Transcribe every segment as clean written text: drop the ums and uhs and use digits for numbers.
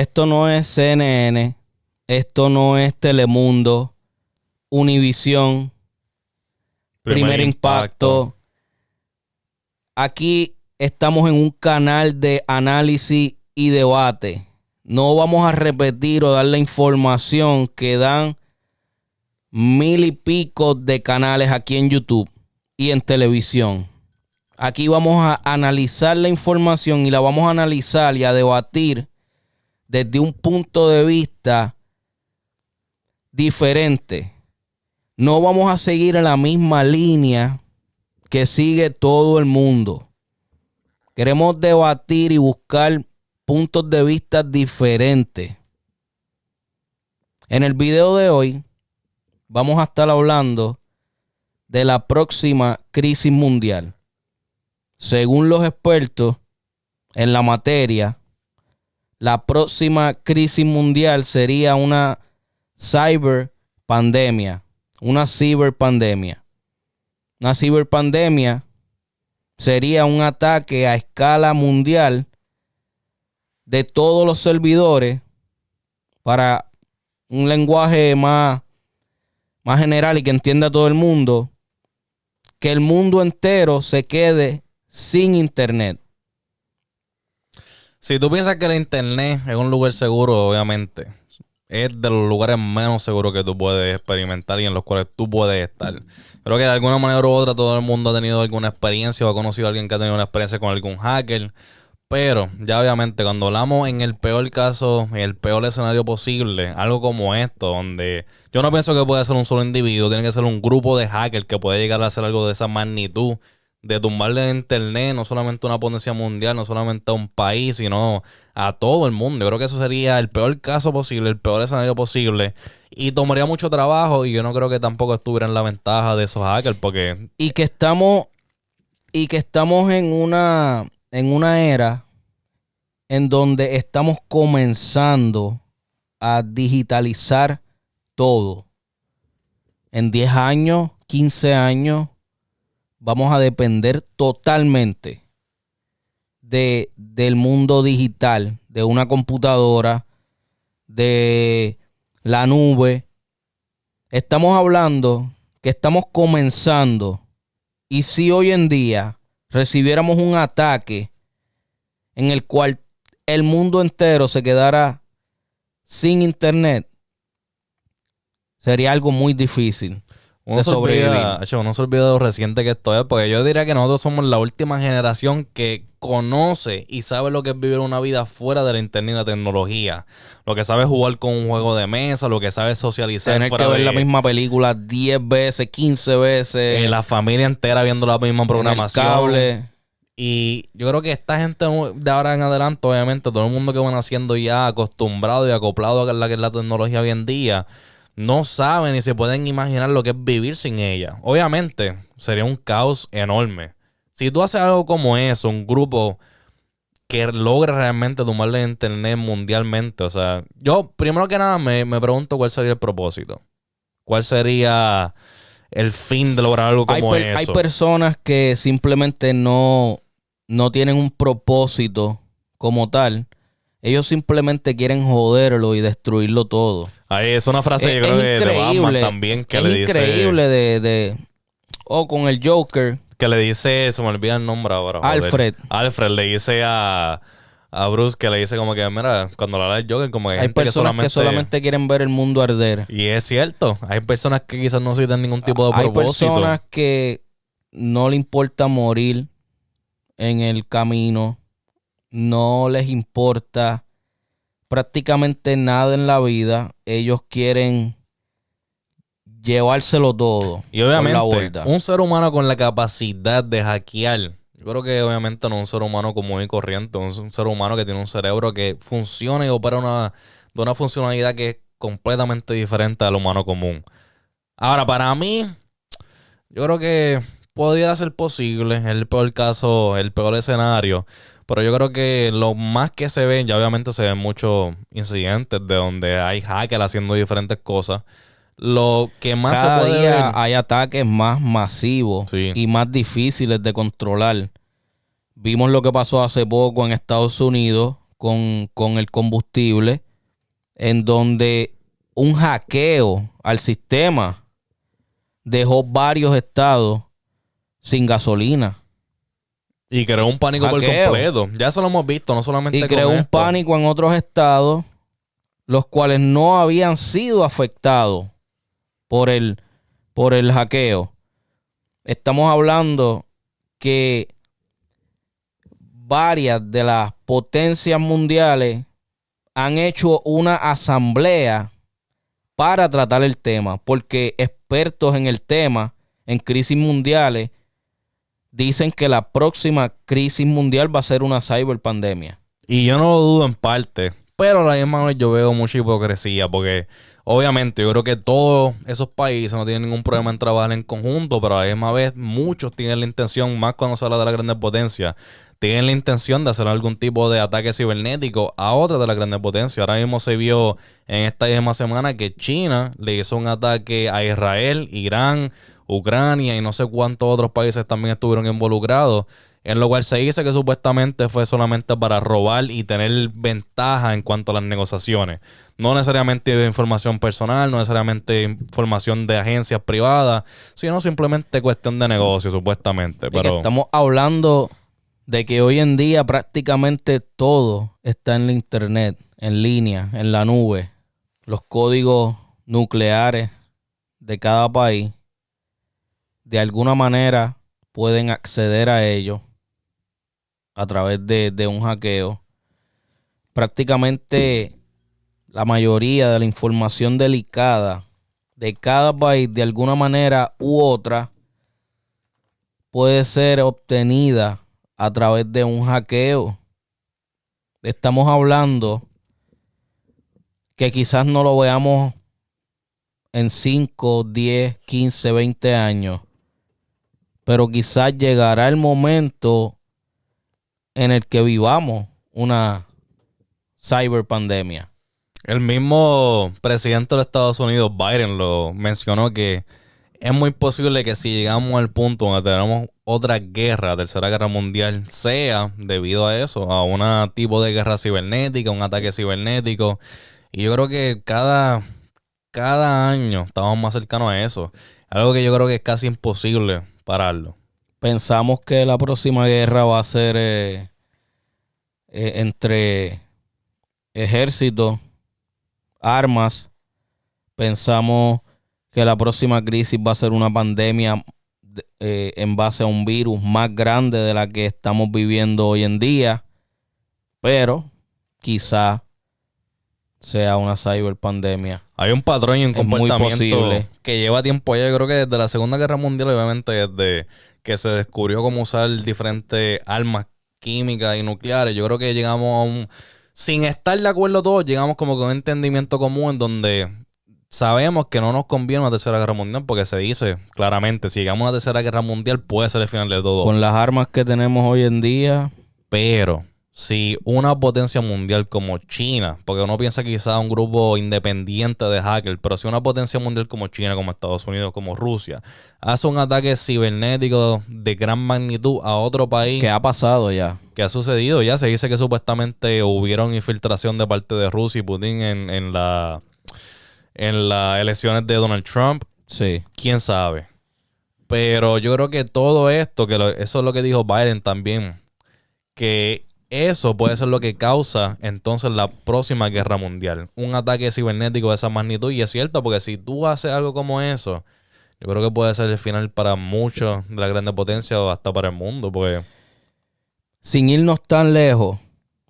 Esto no es CNN, esto no es Telemundo, Univisión, Primer Impacto. Aquí estamos en un canal de análisis y debate. No vamos a repetir o dar la información que dan 1000 y pico de canales aquí en YouTube y en televisión. Aquí vamos a analizar la información y la vamos a analizar y a debatir desde un punto de vista diferente. No vamos a seguir en la misma línea que sigue todo el mundo. Queremos debatir y buscar puntos de vista diferentes. En el video de hoy vamos a estar hablando de la próxima crisis mundial. Según los expertos en la materia, la próxima crisis mundial sería una ciberpandemia. Una ciberpandemia. Una ciberpandemia sería un ataque a escala mundial de todos los servidores, para un lenguaje más general y que entienda todo el mundo, que el mundo entero se quede sin internet. Si tú piensas que el internet es un lugar seguro, obviamente, es de los lugares menos seguros que tú puedes experimentar y en los cuales tú puedes estar. Creo que de alguna manera u otra todo el mundo ha tenido alguna experiencia o ha conocido a alguien que ha tenido una experiencia con algún hacker. Pero ya obviamente cuando hablamos en el peor caso, en el peor escenario posible, algo como esto, donde yo no pienso que puede ser un solo individuo, tiene que ser un grupo de hackers que puede llegar a hacer algo de esa magnitud, de tumbarle el internet, no solamente a una potencia mundial, no solamente a un país, sino a todo el mundo. Yo creo que eso sería el peor caso posible, el peor escenario posible, y tomaría mucho trabajo, y yo no creo que tampoco estuviera en la ventaja de esos hackers, porque... Y que estamos en una era en donde estamos comenzando a digitalizar todo. En 10 años, 15 años, vamos a depender totalmente del mundo digital, de una computadora, de la nube. Estamos hablando que estamos comenzando. Y si hoy en día recibiéramos un ataque en el cual el mundo entero se quedara sin internet, sería algo muy difícil de sobrevivir. Uno se olvida de lo reciente que esto es, porque yo diría que nosotros somos la última generación que conoce y sabe lo que es vivir una vida fuera de la internet y la tecnología. Lo que sabe jugar con un juego de mesa, lo que sabe socializar. Tener que ver la misma película 10 veces, 15 veces. La familia entera viendo la misma programación. En el cable. Y yo creo que esta gente de ahora en adelante, obviamente, todo el mundo que van haciendo ya acostumbrado y acoplado a la que es la tecnología hoy en día, no saben ni se pueden imaginar lo que es vivir sin ella. Obviamente, sería un caos enorme. Si tú haces algo como eso, un grupo que logre realmente tomarle internet mundialmente, o sea, yo primero que nada me pregunto cuál sería el propósito. ¿Cuál sería el fin de lograr algo como eso? Hay personas que simplemente no tienen un propósito como tal. Ellos simplemente quieren joderlo y destruirlo todo. Ahí es una frase yo creo de Batman también que le dice... Es increíble con el Joker. Que le dice... Se me olvida el nombre ahora. Alfred. Alfred le dice a Bruce, que le dice como que... Mira, cuando le habla el Joker, como que hay personas que solamente quieren ver el mundo arder. Y es cierto. Hay personas que quizás no necesitan ningún tipo de propósito. Hay personas que no le importa morir en el camino. No les importa prácticamente nada en la vida. Ellos quieren llevárselo todo. Y obviamente, un ser humano con la capacidad de hackear, yo creo que obviamente no es un ser humano común y corriente, es un ser humano que tiene un cerebro que funciona y opera de una funcionalidad que es completamente diferente al humano común. Ahora, para mí, yo creo que podría ser posible, el peor caso, el peor escenario. Pero yo creo que lo más que se ven, ya obviamente se ven muchos incidentes de donde hay hackers haciendo diferentes cosas. Lo que más cada se puede día ver, hay ataques más masivos y más difíciles de controlar. Vimos lo que pasó hace poco en Estados Unidos con el combustible, en donde un hackeo al sistema dejó varios estados sin gasolina. Y creó un pánico por completo. Ya eso lo hemos visto, no solamente y con creó un esto. pánico en otros estados, los cuales no habían sido afectados por el hackeo. Estamos hablando que varias de las potencias mundiales han hecho una asamblea para tratar el tema, porque expertos en el tema, en crisis mundiales, dicen que la próxima crisis mundial va a ser una cyberpandemia. Y yo no lo dudo en parte, pero a la misma vez yo veo mucha hipocresía, porque obviamente yo creo que todos esos países no tienen ningún problema en trabajar en conjunto, pero a la misma vez muchos tienen la intención, más cuando se habla de las grandes potencias, tienen la intención de hacer algún tipo de ataque cibernético a otras de las grandes potencias. Ahora mismo se vio en esta misma semana que China le hizo un ataque a Israel, Irán, Ucrania y no sé cuántos otros países también estuvieron involucrados, en lo cual se dice que supuestamente fue solamente para robar y tener ventaja en cuanto a las negociaciones. No necesariamente de información personal, no necesariamente información de agencias privadas, sino simplemente cuestión de negocio, supuestamente. Pero Pero estamos hablando de que hoy en día prácticamente todo está en la internet, en línea, en la nube. Los códigos nucleares de cada país, de alguna manera, pueden acceder a ellos a través de un hackeo. Prácticamente la mayoría de la información delicada de cada país, de alguna manera u otra, puede ser obtenida a través de un hackeo. Estamos hablando que quizás no lo veamos en 5, 10, 15, 20 años, pero quizás llegará el momento en el que vivamos una cyberpandemia. el mismo presidente de los Estados Unidos, Biden, lo mencionó que es muy posible que si llegamos al punto donde tenemos otra guerra, tercera guerra mundial, sea debido a eso, a un tipo de guerra cibernética, un ataque cibernético. Y yo creo que cada año estamos más cercanos a eso. Algo que yo creo que es casi imposible pararlo. Pensamos que la próxima guerra va a ser entre ejércitos, armas. Pensamos que la próxima crisis va a ser una pandemia en base a un virus más grande de la que estamos viviendo hoy en día, pero quizá sea una cyberpandemia. Hay un patrón y un Es muy comportamiento posible. que lleva tiempo ya. Yo creo que desde la Segunda Guerra Mundial, obviamente, desde que se descubrió cómo usar diferentes armas químicas y nucleares, yo creo que llegamos a sin estar de acuerdo todos, llegamos como con un entendimiento común en donde sabemos que no nos conviene una tercera guerra mundial, porque se dice claramente, si llegamos a una tercera guerra mundial puede ser el final de todo. Con las armas que tenemos hoy en día, Pero si una potencia mundial como China, porque uno piensa quizás un grupo independiente de hackers, pero si una potencia mundial como China, como Estados Unidos, como Rusia, hace un ataque cibernético de gran magnitud a otro país, ¿qué ha pasado ya? ¿qué ha sucedido? Ya se dice que supuestamente hubieron infiltración de parte de Rusia y Putin en las elecciones de Donald Trump. Sí. ¿Quién sabe? Pero yo creo que todo esto, eso es lo que dijo Biden también, que eso puede ser lo que causa entonces la próxima guerra mundial. Un ataque cibernético de esa magnitud. Y es cierto, porque si tú haces algo como eso, yo creo que puede ser el final para muchos de las grandes potencias o hasta para el mundo. Pues Sin irnos tan lejos,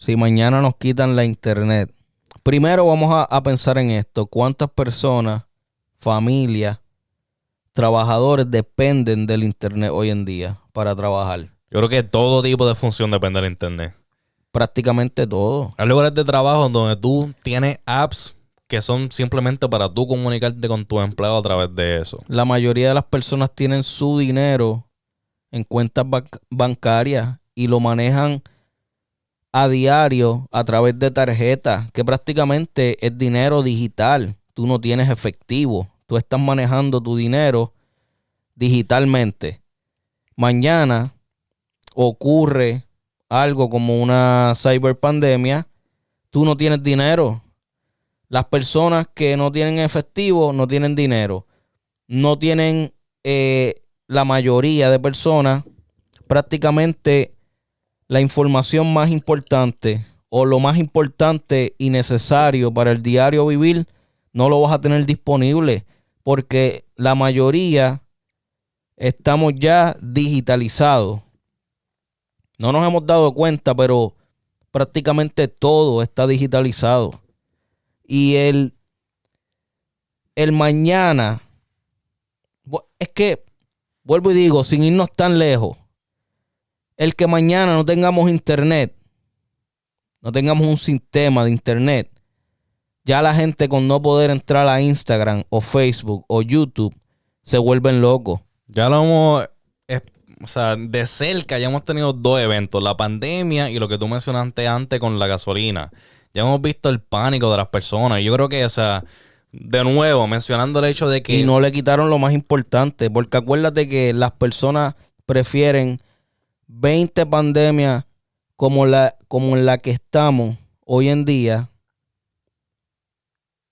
si mañana nos quitan la internet, primero vamos a pensar en esto. ¿Cuántas personas, familias, trabajadores dependen del internet hoy en día para trabajar? yo creo que todo tipo de función depende del internet. Prácticamente todo. Hay lugares de trabajo donde tú tienes apps que son simplemente para tú comunicarte con tu empleado a través de eso. La mayoría de las personas tienen su dinero en cuentas bancarias y lo manejan a diario a través de tarjetas, que prácticamente es dinero digital. Tú no tienes efectivo. Tú estás manejando tu dinero digitalmente. Mañana ocurre algo como una cyberpandemia tú no tienes dinero. Las personas que no tienen efectivo no tienen dinero. No tienen, la mayoría de personas, prácticamente la información más importante o lo más importante y necesario para el diario vivir, no lo vas a tener disponible porque la mayoría estamos ya digitalizados. No nos hemos dado cuenta, pero prácticamente todo está digitalizado. Y el mañana, es que, vuelvo y digo, sin irnos tan lejos, el que mañana no tengamos internet, no tengamos un sistema de internet, ya la gente con no poder entrar a Instagram o Facebook o YouTube se vuelven locos. Ya lo hemos, o sea, de cerca ya hemos tenido dos eventos, la pandemia y lo que tú mencionaste antes con la gasolina. Ya hemos visto el pánico de las personas. Y yo creo que, o sea, de nuevo, mencionando el hecho de que... Y no le quitaron lo más importante, porque acuérdate que las personas prefieren 20 pandemias como en la que estamos hoy en día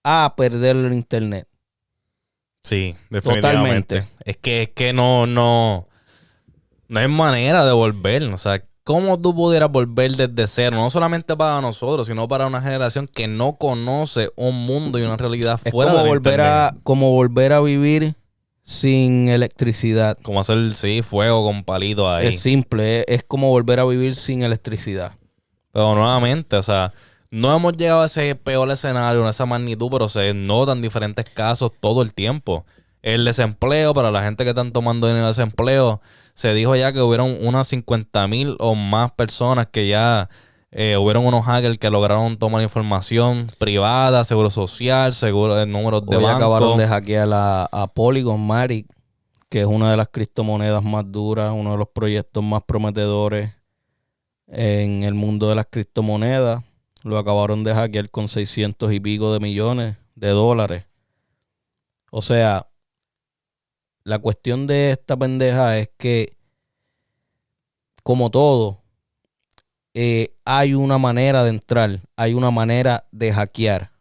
a perder el internet. Sí, definitivamente. Totalmente. Es que no hay manera de volver. O sea, ¿cómo tú pudieras volver desde cero? No solamente para nosotros, sino para una generación que no conoce un mundo y una realidad fuera del internet. Como volver a vivir sin electricidad. Como hacer, sí, fuego con palitos ahí. Es simple, es como volver a vivir sin electricidad. Pero nuevamente, o sea, no hemos llegado a ese peor escenario, a esa magnitud, pero se notan diferentes casos todo el tiempo. El desempleo, para la gente que están tomando dinero de desempleo, se dijo ya que hubieron unas 50,000 o más personas que ya hubieron unos hackers que lograron tomar información privada, seguro social, seguro números de banco. Acabaron de hackear a Polygon Matic, que es una de las criptomonedas más duras, uno de los proyectos más prometedores en el mundo de las criptomonedas. Lo acabaron de hackear con 600 y pico de millones de dólares. O sea, la cuestión de esta pendeja es que, como todo, hay una manera de entrar, hay una manera de hackear.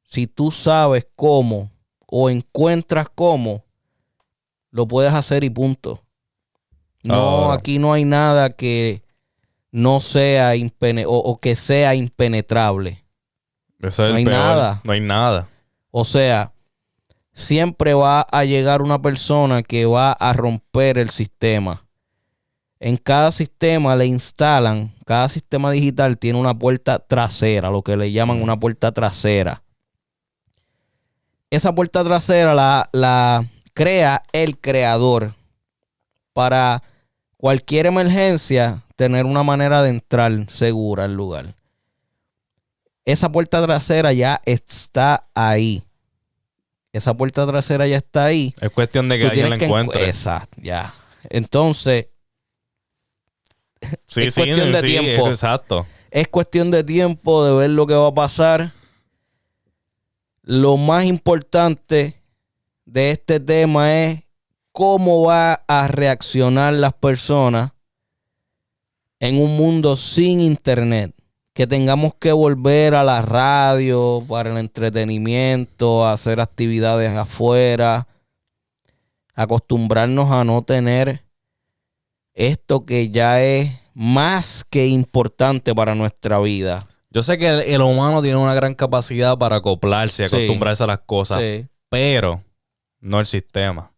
Si tú sabes cómo o encuentras cómo, lo puedes hacer y punto. No, aquí no hay nada que no sea o que sea impenetrable. Eso es no hay peor. Nada. No hay nada. O sea, siempre va a llegar una persona que va a romper el sistema. En cada sistema le instalan, cada sistema digital tiene una puerta trasera, lo que le llaman una puerta trasera. Esa puerta trasera la crea el creador para cualquier emergencia tener una manera de entrar segura al lugar. Esa puerta trasera ya está ahí. Esa puerta trasera ya está ahí. Es cuestión de que alguien la encuentre. Exacto, ya. Entonces, sí, es cuestión de tiempo. Exacto. Es cuestión de tiempo de ver lo que va a pasar. Lo más importante de este tema es cómo va a reaccionar las personas en un mundo sin internet. Que tengamos que volver a la radio para el entretenimiento, a hacer actividades afuera, acostumbrarnos a no tener esto que ya es más que importante para nuestra vida. Yo sé que el humano tiene una gran capacidad para acoplarse y acostumbrarse a las cosas, pero no el sistema,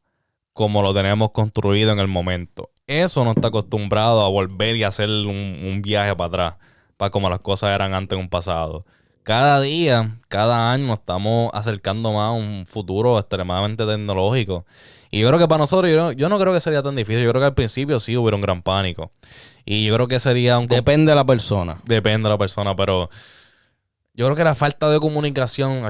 como lo tenemos construido en el momento. Eso no está acostumbrado a volver y hacer un viaje para atrás, para como las cosas eran antes en un pasado. Cada día, cada año nos estamos acercando más a un futuro extremadamente tecnológico. Y yo creo que para nosotros, yo no creo que sería tan difícil. Yo creo que al principio sí hubiera un gran pánico. Y yo creo que sería un... Depende de la persona. Depende de la persona, pero yo creo que la falta de comunicación,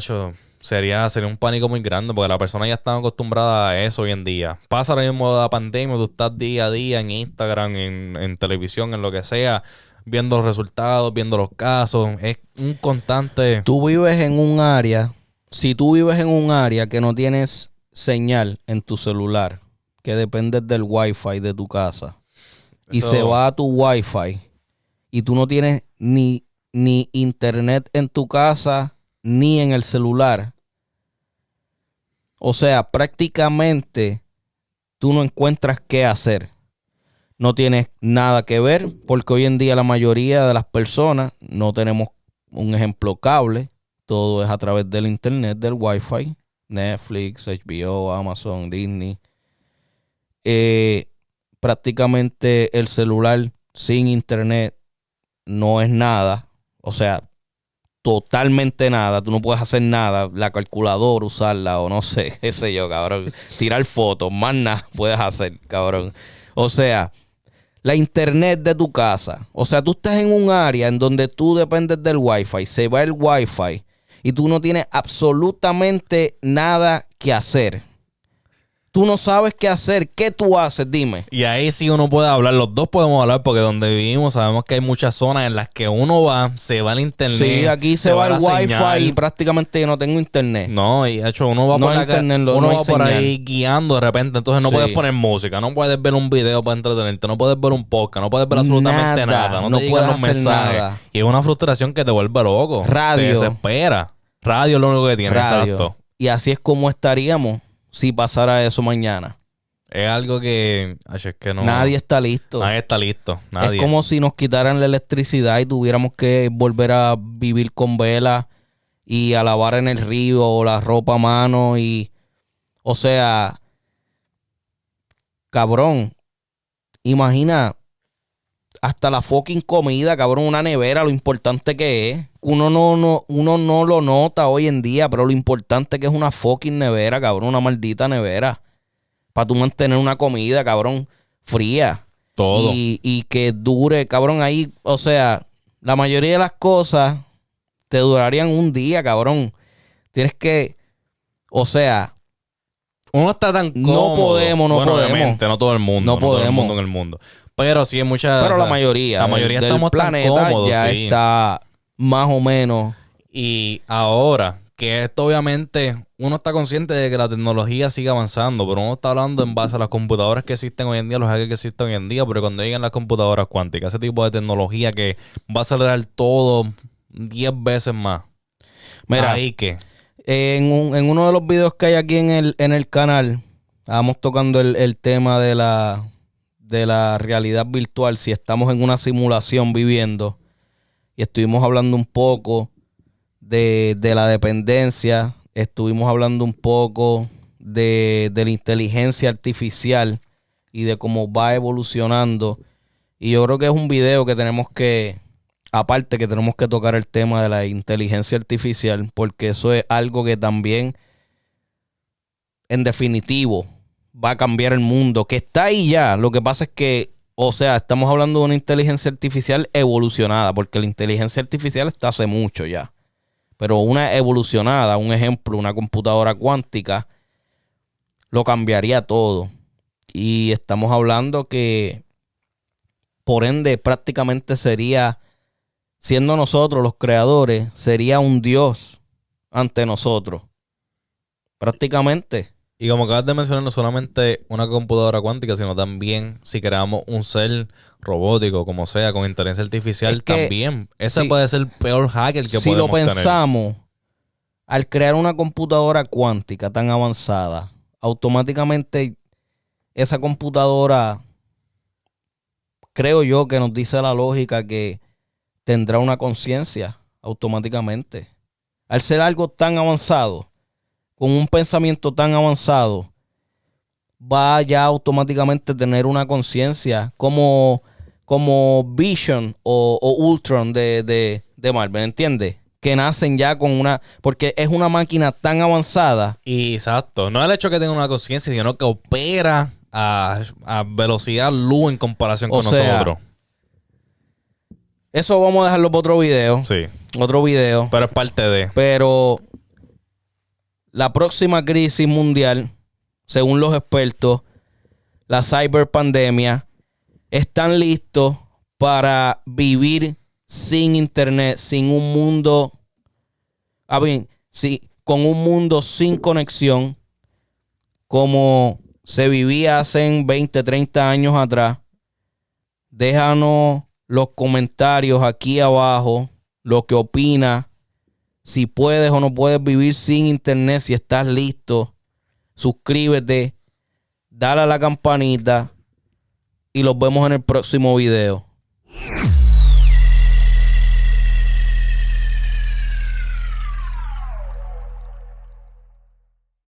sería un pánico muy grande, porque la persona ya está acostumbrada a eso hoy en día. Pasa ahora mismo la pandemia, tú estás día a día en Instagram, en televisión, en lo que sea, viendo los resultados, viendo los casos. Es un constante... Tú vives en un área, si tú vives en un área que no tienes señal en tu celular, que dependes del Wi-Fi de tu casa, y se va a tu Wi-Fi, y tú no tienes ni ni internet en tu casa ni en el celular, o sea, prácticamente tú no encuentras qué hacer. No tienes nada que ver porque hoy en día la mayoría de las personas no tenemos un ejemplo cable. Todo es a través del internet, del Wi-Fi. Netflix, HBO, Amazon, Disney. Prácticamente el celular sin internet no es nada. O sea, totalmente nada. Tú no puedes hacer nada. La calculadora, usarla o no sé, qué sé yo, cabrón. Tirar fotos, más nada puedes hacer, cabrón. O sea, la internet de tu casa. O sea, tú estás en un área en donde tú dependes del Wi-Fi. Se va el Wi-Fi y tú no tienes absolutamente nada que hacer. Tú no sabes qué hacer. ¿Qué tú haces? Dime. Y ahí sí uno puede hablar, los dos podemos hablar porque donde vivimos sabemos que hay muchas zonas en las que uno va, se va el internet. Sí, aquí se va el Wi-Fi señal. y prácticamente no tengo internet. No, y de hecho uno va No por hay la internet, uno no hay va por señal. ahí guiando de repente, entonces no Sí. puedes poner música, no puedes ver un video para entretenerte, no puedes ver un podcast, no puedes ver absolutamente nada, No te llegan puedes los hacer mensajes. nada. Y es una frustración que te vuelve loco. Radio. Te desespera. Radio es lo único que tiene, Radio. exacto. Y así es como estaríamos si pasara eso mañana. Es algo que... es que no, Nadie está listo. Nadie está listo. Nadie. Es como si nos quitaran la electricidad y tuviéramos que volver a vivir con velas y a lavar en el río o la ropa a mano y... O sea, cabrón, imagina hasta la fucking comida, cabrón, una nevera, lo importante que es. Uno no lo nota hoy en día, pero lo importante que es una fucking nevera, cabrón, una maldita nevera. Para tú mantener una comida, cabrón, fría. Todo. Y que dure, cabrón, ahí. O sea, la mayoría de las cosas te durarían un día, cabrón. Tienes que, o sea... Uno está tan No cómodo. podemos. Obviamente, no todo el mundo. No todo el podemos. mundo en el mundo. Pero sí hay muchas... Pero la mayoría. La mayoría del estamos planeta tan cómodos, ya sí. está más o menos... Y ahora, que esto obviamente, uno está consciente de que la tecnología sigue avanzando, pero uno está hablando en base a las computadoras que existen hoy en día, los hackers que existen hoy en día, pero cuando lleguen las computadoras cuánticas, ese tipo de tecnología que va a acelerar todo 10 veces más. Mira, ahí que... en uno de los videos que hay aquí en el canal, estábamos tocando el tema de la realidad virtual, si estamos en una simulación viviendo, y estuvimos hablando un poco de la dependencia, estuvimos hablando un poco de la inteligencia artificial y de cómo va evolucionando. Y yo creo que es un video que tenemos que, aparte que tenemos que tocar el tema de la inteligencia artificial, porque eso es algo que también, en definitivo, va a cambiar el mundo, que está ahí ya. Lo que pasa es que, o sea, estamos hablando de una inteligencia artificial evolucionada, porque la inteligencia artificial está hace mucho ya. Pero una evolucionada, un ejemplo, una computadora cuántica, lo cambiaría todo. Y estamos hablando que, por ende, prácticamente sería, siendo nosotros los creadores, sería un dios ante nosotros. Prácticamente. Y como acabas de mencionar, no solamente una computadora cuántica, sino también si creamos un ser robótico, como sea, con inteligencia artificial, Es que también. Ese si- puede ser el peor hacker que Si podemos lo tener. pensamos, al crear una computadora cuántica tan avanzada, automáticamente esa computadora, creo yo que nos dice la lógica que tendrá una conciencia automáticamente. Al ser algo tan avanzado, con un pensamiento tan avanzado, va ya automáticamente a tener una conciencia como Vision o Ultron de Marvel, ¿entiendes? Que nacen ya con una... Porque es una máquina tan avanzada. Y exacto. No es el hecho que tenga una conciencia, sino que opera a velocidad luz en comparación O con sea, nosotros. Eso vamos a dejarlo para otro video. Sí. Otro video. Pero es parte de... Pero la próxima crisis mundial, según los expertos, la cyberpandemia, están listos para vivir sin internet, sin un mundo, con un mundo sin conexión, como se vivía hace 20, 30 años atrás. Déjanos los comentarios aquí abajo lo que opinas, si puedes o no puedes vivir sin internet, si estás listo. Suscríbete, dale a la campanita y los vemos en el próximo video.